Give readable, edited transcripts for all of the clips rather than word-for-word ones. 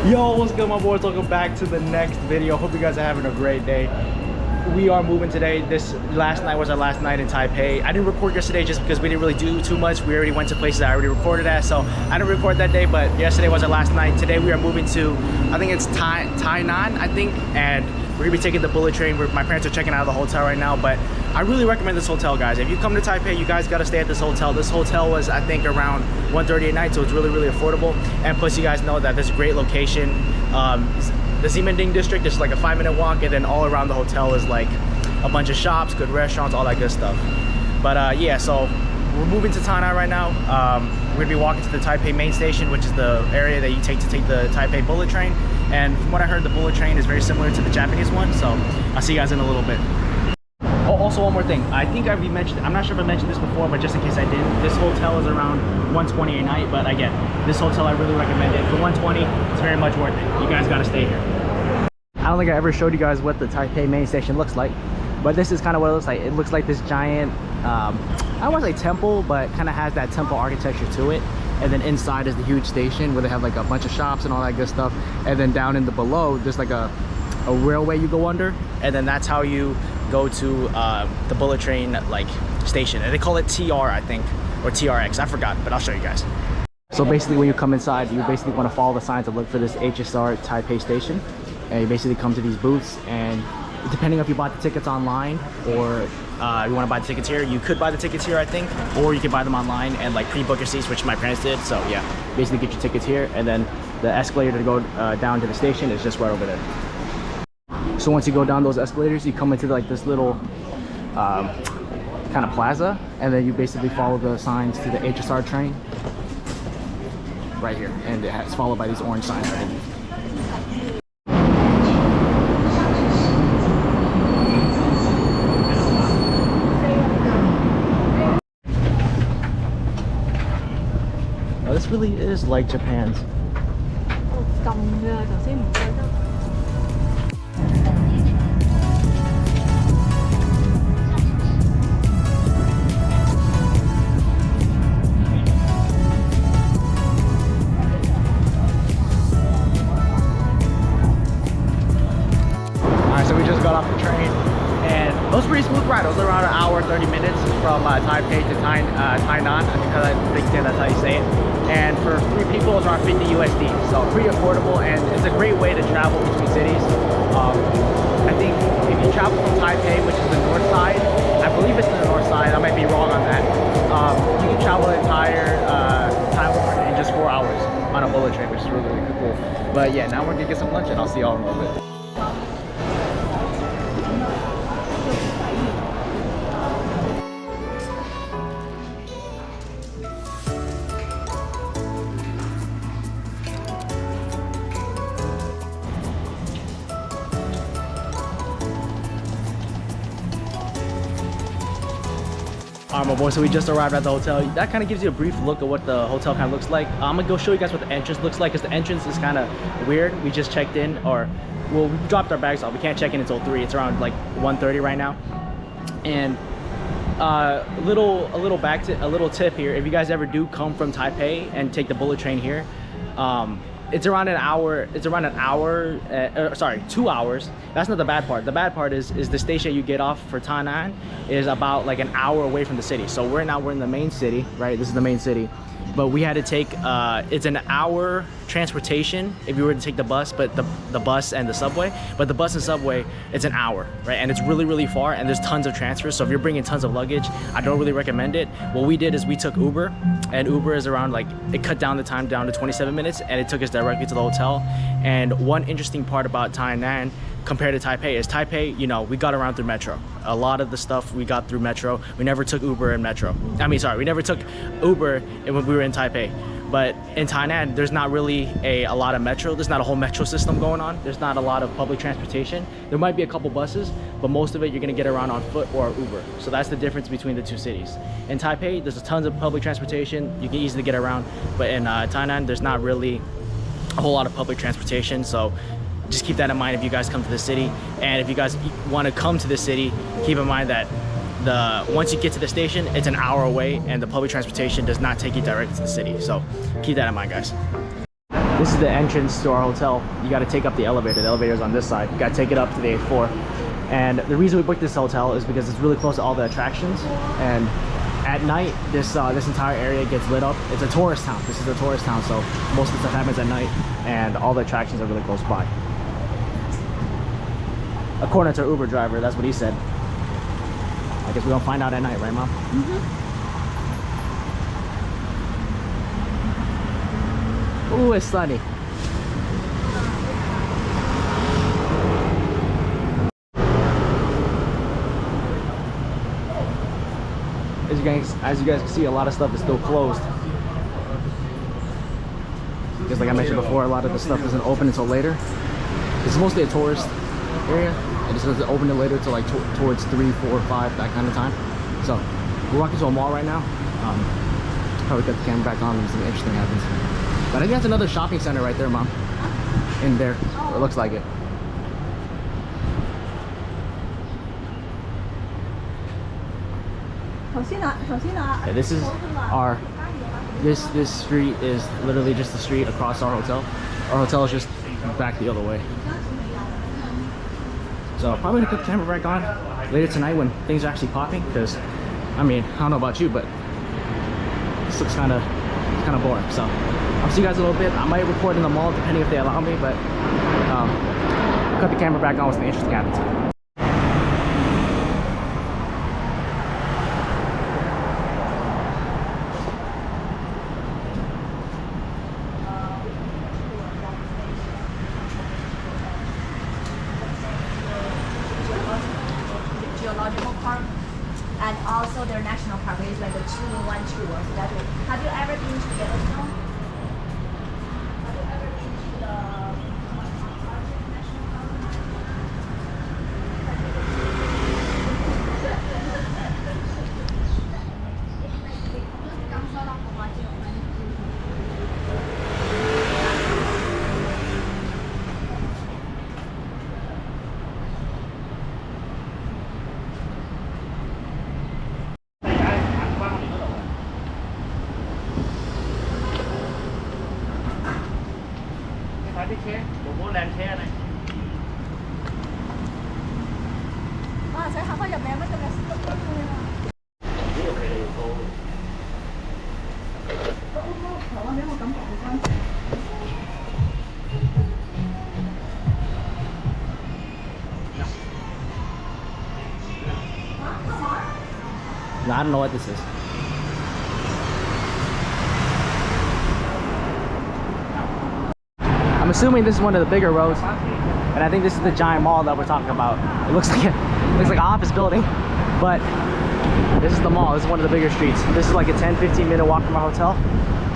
Yo, what's good, my boys? Welcome back to the next video. Hope you guys are having a great day. We are moving today. Last night was our last night in Taipei. I didn't record yesterday just because we didn't really do too much. We already went to places I already recorded at, so I didn't record that day, but yesterday was our last night. Today we are moving to, I think it's Tainan, I think, and we're gonna be taking the bullet train. My parents are checking out of the hotel right now, but I really recommend this hotel, guys. If you come to Taipei, you guys gotta stay at this hotel. This hotel was, I think, around 1:30 at night, so it's really, really affordable. And plus, you guys know that this is a great location. The Ximending district is like a 5-minute walk, and then all around the hotel is like a bunch of shops, good restaurants, all that good stuff. But yeah, so we're moving to Tainan right now. We're gonna be walking to the Taipei main station, which is the area that you take to take the Taipei bullet train. And from what I heard, the bullet train is very similar to the Japanese one, so I'll see you guys in a little bit. Oh, also one more thing. I think I've mentioned, I'm not sure if I mentioned this before, but just in case I didn't, this hotel is around 120 a night. But again, this hotel I really recommend it. For 120, it's very much worth it. You guys gotta stay here. I don't think I ever showed you guys what the Taipei main station looks like, but this is kind of what it looks like. It looks like this giant, I don't want to say temple, but kind of has that temple architecture to it. And then inside is the huge station where they have like a bunch of shops and all that good stuff. And then down in the below, there's like a railway you go under, and then that's how you go to the bullet train like station. And they call it TR, I think, or TRX. I forgot, but I'll show you guys. So basically, when you come inside, you basically want to follow the signs to look for this HSR Taipei station. And you basically come to these booths, and depending if you bought the tickets online or you want to buy the tickets here, you could buy the tickets here, I think, or you can buy them online and like pre-book your seats, which my parents did. So yeah, basically get your tickets here, and then the escalator to go down to the station is just right over there. So once you go down those escalators, you come into like this little kind of plaza, and then you basically follow the signs to the HSR train right here, and it's followed by these orange signs underneath. This really is like Japan's. Alright, so we just got off the train, and it was a pretty smooth ride. It was around an hour, 30 minutes from Taipei to Tainan, because I think that's how you say it. And for 3 people, it's around 50 USD, so pretty affordable, and it's a great way to travel between cities. I think if you travel from Taipei, which is the north side, I believe it's the north side, I might be wrong on that, you can travel the entire Taiwan in just 4 hours on a bullet train, which is really, really cool. But yeah, now we're gonna get some lunch, and I'll see y'all in a little bit. Alright, my boy, so we just arrived at the hotel. That kind of gives you a brief look at what the hotel kind of looks like. I'm gonna go show you guys what the entrance looks like, because the entrance is kind of weird. We just checked in, or well, we dropped our bags off. We can't check in until 3. It's around like 1:30 right now. And a little tip here: if you guys ever do come from Taipei and take the bullet train here, it's around an hour. It's around an hour. Sorry, 2 hours. That's not the bad part. The bad part is the station you get off for Tainan is about like an hour away from the city. So we're in the main city, right? This is the main city, but we had to take it's an hour transportation if you were to take the bus, but the bus and the subway. But the bus and subway, it's an hour, right? And it's really, really far, and there's tons of transfers. So if you're bringing tons of luggage, I don't really recommend it. What we did is we took Uber, and Uber is around like, it cut down the time down to 27 minutes, and it took us directly to the hotel. And one interesting part about Tainan compared to Taipei is Taipei, you know, we got around through metro. A lot of the stuff we got through metro. We never took Uber in metro. I mean, sorry, we never took Uber when we were in Taipei. But in Tainan, there's not really a lot of metro. There's not a whole metro system going on. There's not a lot of public transportation. There might be a couple buses, but most of it you're gonna get around on foot or Uber. So that's the difference between the two cities. In Taipei, there's tons of public transportation. You can easily get around. But in Tainan, there's not really a whole lot of public transportation. So just keep that in mind if you guys come to the city. And if you guys want to come to the city, keep in mind that once you get to the station, it's an hour away, and the public transportation does not take you directly to the city. So keep that in mind, guys. This is the entrance to our hotel. You got to take up the elevator. The elevator is on this side. You got to take it up to the 8th floor. And the reason we booked this hotel is because it's really close to all the attractions. And at night, this entire area gets lit up. It's a tourist town. This is a tourist town, so most of the stuff happens at night, and all the attractions are really close by. According to our Uber driver, that's what he said. I guess we're gonna find out at night, right, Mom? Ooh, it's sunny. As you guys can see, a lot of stuff is still closed. Because like I mentioned before, a lot of the stuff doesn't open until later. It's mostly a tourist area. It just doesn't open it later till like towards 3, 4, 5, that kind of time. So we're walking to a mall right now. Probably got the camera back on when something interesting happens. But I think that's another shopping center right there, Mom. In there, it looks like it. Yeah, this is our this street is literally just the street across our hotel. Our hotel is just back the other way. So probably gonna put the camera back on later tonight when things are actually popping, because I mean, I don't know about you, but this looks kind of boring. So I'll see you guys a little bit. I might record in the mall depending if they allow me, but cut the camera back on when the interesting happens. Geological park, and also their national park is like a 2-in-1 tour. So that way, have you ever been to Yellowstone? Have you ever been to the National Park? No, I don't know what this is. I'm assuming this is one of the bigger roads, and I think this is the giant mall that we're talking about. It looks like an office building, but this is the mall. This is one of the bigger streets. This is like a 10-15 minute walk from our hotel,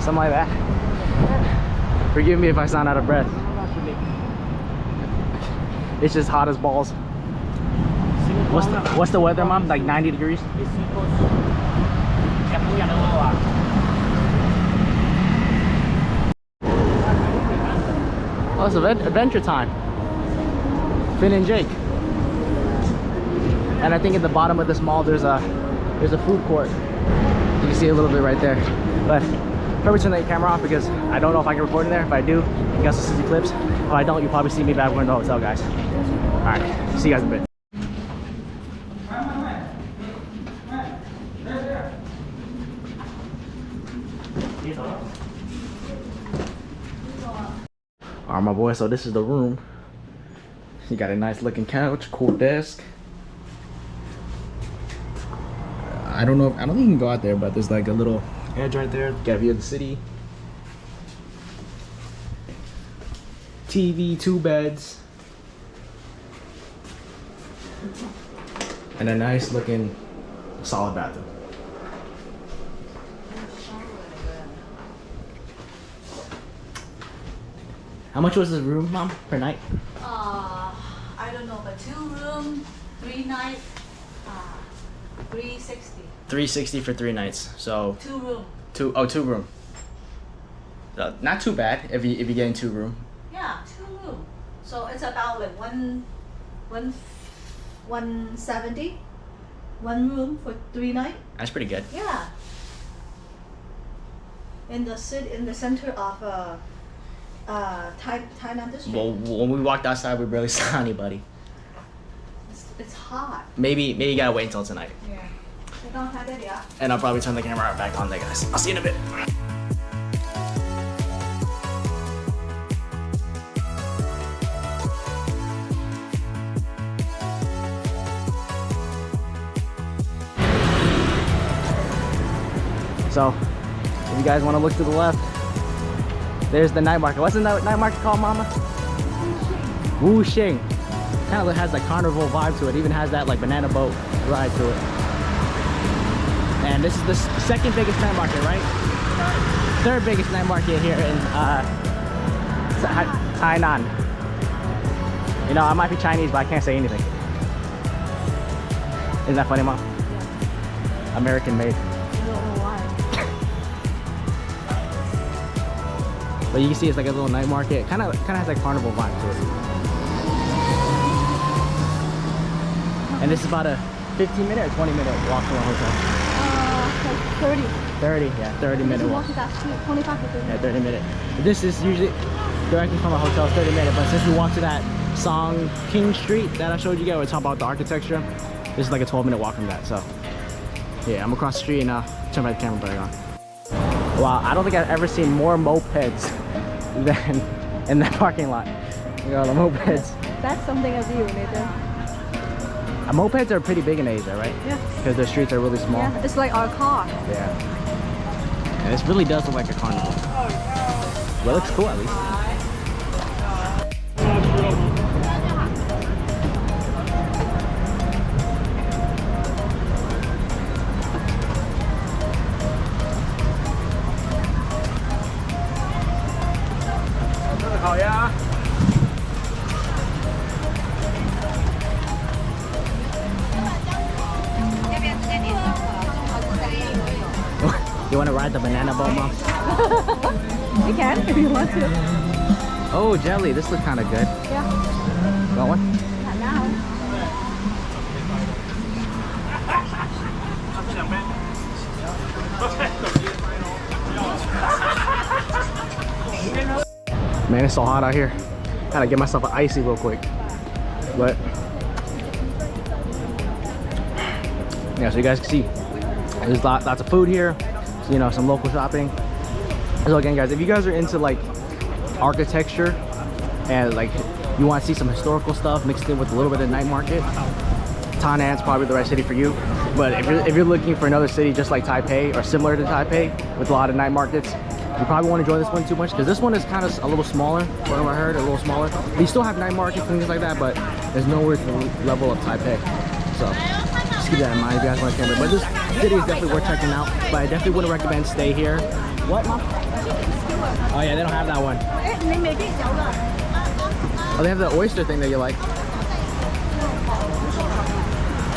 something like that. Forgive me if I sound out of breath. It's just hot as balls. What's the weather, Mom? Like 90 degrees? Oh, it's adventure time. Finn and Jake. And I think at the bottom of this mall there's a food court. You can see a little bit right there. But probably turn the camera off because I don't know if I can record in there. If I do, you guys will see the clips. If I don't, you'll probably see me back when in the hotel, guys. Alright, see you guys in a bit. Alright, my boy, so this is the room. You got a nice looking couch, cool desk. I don't think you can go out there, but there's like a little edge right there. Got a view of the city. TV, 2 beds. And a nice looking solid bathroom. How much was this room, Mom, per night? I don't know, but 2 room, 3 nights, 360. 360 for 3 nights. So 2 room. 2 room. Not too bad if you get in 2 room. Yeah, 2 room. So it's about like 170. 1 room for 3 nights. That's pretty good. Yeah. In the center of Tainan district. Well, when we walked outside, we barely saw anybody. It's hot. Maybe you gotta wait until tonight. Yeah. And I'll probably turn the camera back on there, guys. I'll see you in a bit. So, if you guys want to look to the left, there's the night market. What's the night market called, Mama? Wusheng. Kind of has like carnival vibe to it. Even has that like banana boat ride to it. And this is the second biggest night market, right? Third biggest night market here in Tainan. You know, I might be Chinese, but I can't say anything. Isn't that funny, Mom? Yeah. American made. But you can see it's like a little night market. Kind of has like carnival vibe to it. And this is about a 15-minute or 20-minute walk from a hotel. Like 30. 30, yeah, 30-minute walk. 25 to 30. Yeah, 30-minute. This is usually directly from a hotel, 30-minute. But since we walked to that Song King Street that I showed you guys, we're talking about the architecture. This is like a 12-minute walk from that. So yeah, I'm across the street and turn my camera back on. Wow, I don't think I've ever seen more mopeds than in that parking lot. You know, the mopeds. That's something of you, Nathan. Mopeds are pretty big in Asia, right? Yeah. Because the streets are really small. Yeah, it's like our car. Yeah. And this really does look like a carnival. But it looks cool at least. You want to ride the banana boat, Mom? You can if you want to. Oh, jelly. This looks kind of good. Yeah. Want one? Not now. Man, it's so hot out here. Gotta get myself an icy real quick. But yeah, so you guys can see there's lots of food here. So, you know, some local shopping. So again, guys, if you guys are into like architecture and like you want to see some historical stuff mixed in with a little bit of night market, Tainan's probably the right city for you. But if you're looking for another city just like Taipei or similar to Taipei with a lot of night markets, you probably want to join this one too much because this one is kind of a little smaller. From what I heard, a little smaller. We still have night markets and things like that, but there's nowhere to the level of Taipei. So just keep that in mind if you guys want to camera. But this city is definitely worth checking out. But I definitely wouldn't recommend stay here. What, Mom? Oh yeah, they don't have that one. Oh, they have the oyster thing that you like.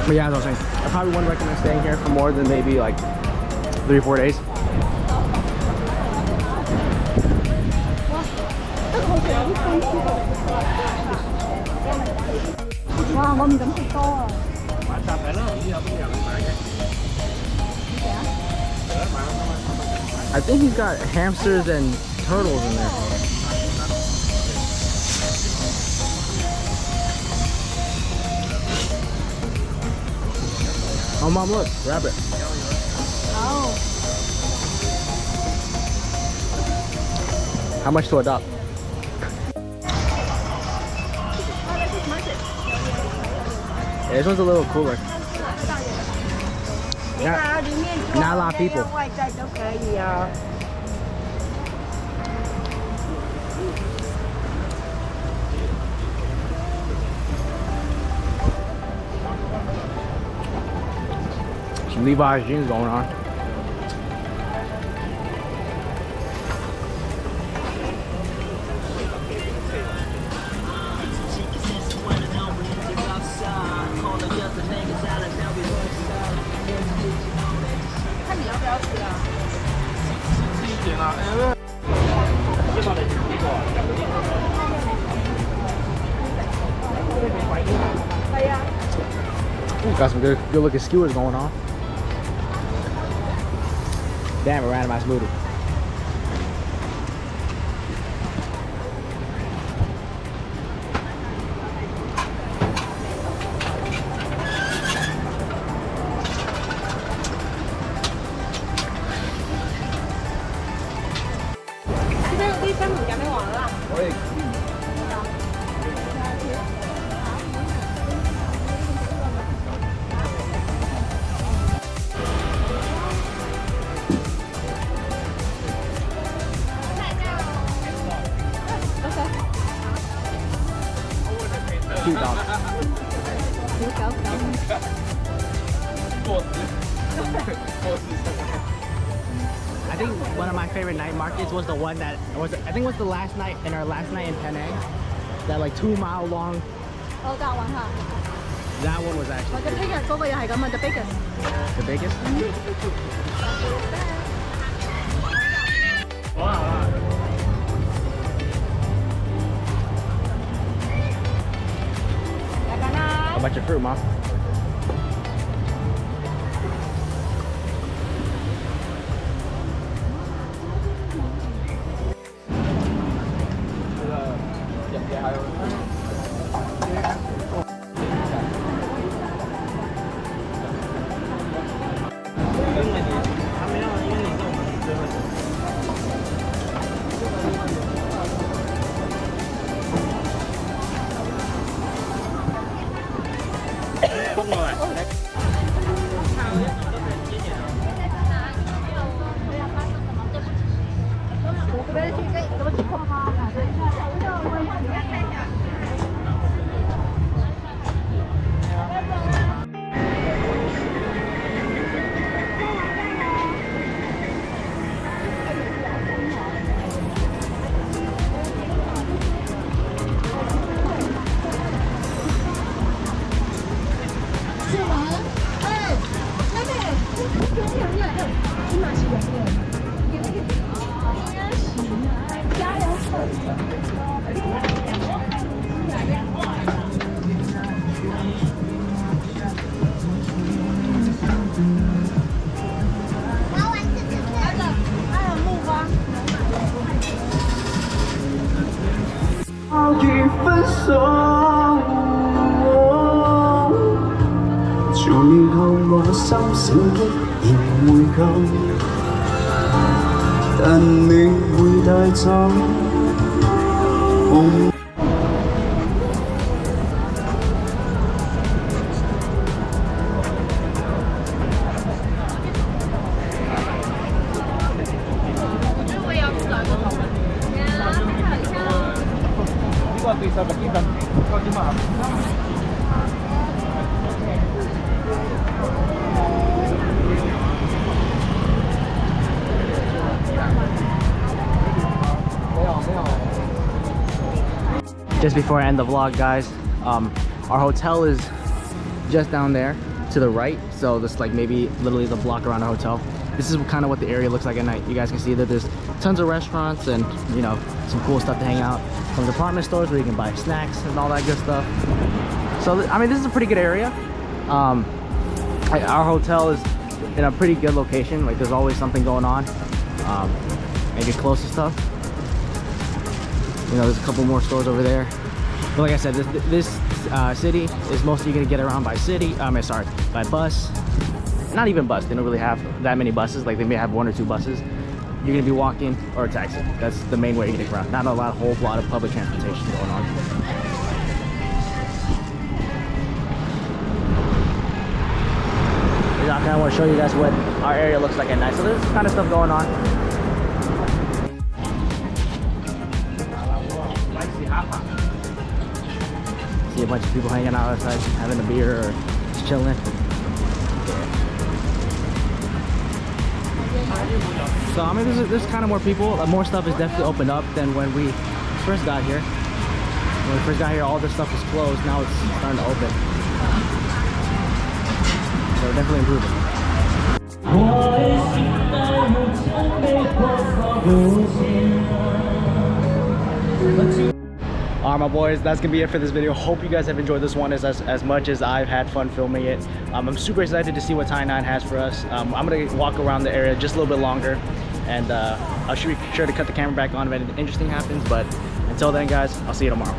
But yeah, as I was saying, I probably wouldn't recommend staying here for more than maybe like 3 or 4 days. Wow, ngon lắm thịt to à. I think he's got hamsters and turtles in there. Oh, Mom, look, rabbit. Oh. How much to adopt? Yeah, this one's a little cooler. Not a lot of people. Some Levi's jeans going on. Got some good looking skewers going on. Damn, a randomized smoothie. Cute dog. I think one of my favorite night markets was the one that was, I think it was the last night, in our last night in Tainan. That like 2-mile long. Oh, that one, huh? That one was actually The biggest, 嗰個又係咁啊 the biggest. the biggest. A bunch of fruit, Mom. Just before I end the vlog, guys, our hotel is just down there to the right, so this like maybe literally the block around our hotel. This is kind of what the area looks like at night. You guys can see that there's tons of restaurants and, you know, some cool stuff to hang out. Some department stores where you can buy snacks and all that good stuff. So I mean, this is a pretty good area. Our hotel is in a pretty good location. Like, there's always something going on. And get close to stuff. You know, there's a couple more stores over there. But like I said, this city is mostly gonna get around by by bus. Not even bus. They don't really have that many buses. Like, they may have 1 or 2 buses. You're gonna be walking or a taxi. That's the main way you're getting around. Not a whole lot of public transportation going on. I kind of want to show you guys what our area looks like at night. So there's kind of stuff going on. See a bunch of people hanging out outside, having a beer or just chilling. So I mean, there's kind of more people. More stuff is definitely opened up than when we first got here. When we first got here, all this stuff was closed. Now it's starting to open. So we're definitely improving. Alright, my boys, that's gonna be it for this video. Hope you guys have enjoyed this one as much as I've had fun filming it. I'm super excited to see what Tainan has for us. I'm gonna walk around the area just a little bit longer, and I'll be sure to cut the camera back on if anything interesting happens. But until then, guys, I'll see you tomorrow.